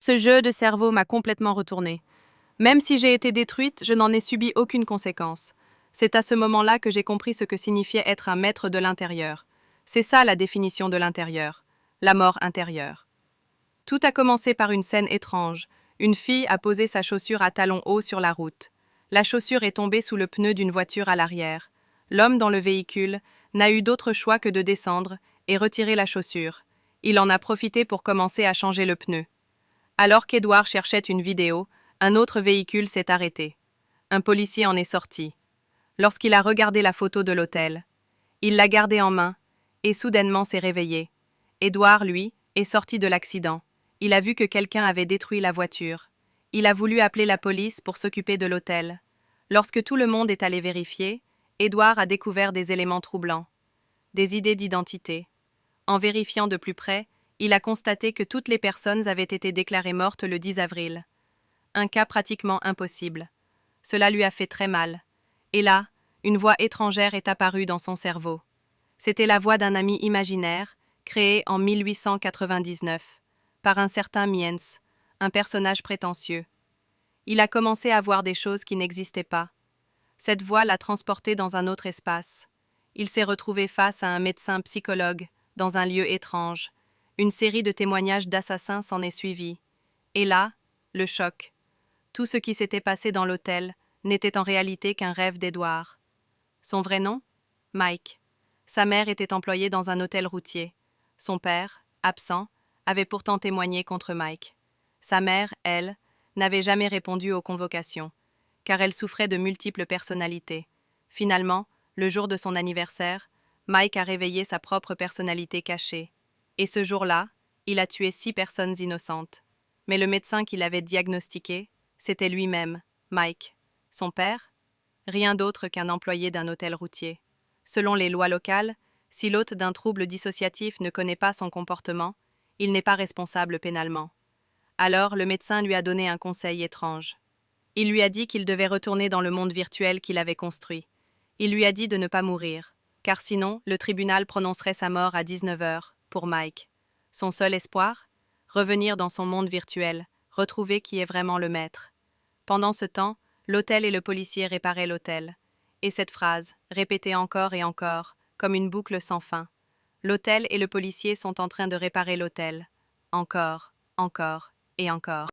Ce jeu de cerveau m'a complètement retournée. Même si j'ai été détruite, je n'en ai subi aucune conséquence. C'est à ce moment-là que j'ai compris ce que signifiait être un maître de l'intérieur. C'est ça la définition de l'intérieur, la mort intérieure. Tout a commencé par une scène étrange. Une fille a posé sa chaussure à talons hauts sur la route. La chaussure est tombée sous le pneu d'une voiture à l'arrière. L'homme dans le véhicule n'a eu d'autre choix que de descendre et retirer la chaussure. Il en a profité pour commencer à changer le pneu. Alors qu'Edouard cherchait une vidéo, un autre véhicule s'est arrêté. Un policier en est sorti. Lorsqu'il a regardé la photo de l'hôtel, il l'a gardée en main et soudainement s'est réveillé. Édouard, lui, est sorti de l'accident. Il a vu que quelqu'un avait détruit la voiture. Il a voulu appeler la police pour s'occuper de l'hôtel. Lorsque tout le monde est allé vérifier, Édouard a découvert des éléments troublants, des idées d'identité. En vérifiant de plus près, il a constaté que toutes les personnes avaient été déclarées mortes le 10 avril. Un cas pratiquement impossible. Cela lui a fait très mal. Et là, une voix étrangère est apparue dans son cerveau. C'était la voix d'un ami imaginaire, créé en 1899, par un certain Miens, un personnage prétentieux. Il a commencé à voir des choses qui n'existaient pas. Cette voix l'a transporté dans un autre espace. Il s'est retrouvé face à un médecin psychologue, dans un lieu étrange. Une série de témoignages d'assassins s'en est suivie. Et là, le choc. Tout ce qui s'était passé dans l'hôtel n'était en réalité qu'un rêve d'Édouard. Son vrai nom? Mike. Sa mère était employée dans un hôtel routier. Son père, absent, avait pourtant témoigné contre Mike. Sa mère, elle, n'avait jamais répondu aux convocations, car elle souffrait de multiples personnalités. Finalement, le jour de son anniversaire, Mike a réveillé sa propre personnalité cachée. Et ce jour-là, il a tué 6 personnes innocentes. Mais le médecin qui l'avait diagnostiqué, c'était lui-même, Mike. Son père? Rien d'autre qu'un employé d'un hôtel routier. Selon les lois locales, si l'hôte d'un trouble dissociatif ne connaît pas son comportement, il n'est pas responsable pénalement. Alors, le médecin lui a donné un conseil étrange. Il lui a dit qu'il devait retourner dans le monde virtuel qu'il avait construit. Il lui a dit de ne pas mourir, car sinon, le tribunal prononcerait sa mort à 19 heures, pour Mike. Son seul espoir? Revenir dans son monde virtuel, retrouver qui est vraiment le maître. Pendant ce temps, l'hôtel et le policier réparaient l'hôtel. Et cette phrase, répétée encore et encore, comme une boucle sans fin. L'hôtel et le policier sont en train de réparer l'hôtel. Encore, encore et encore.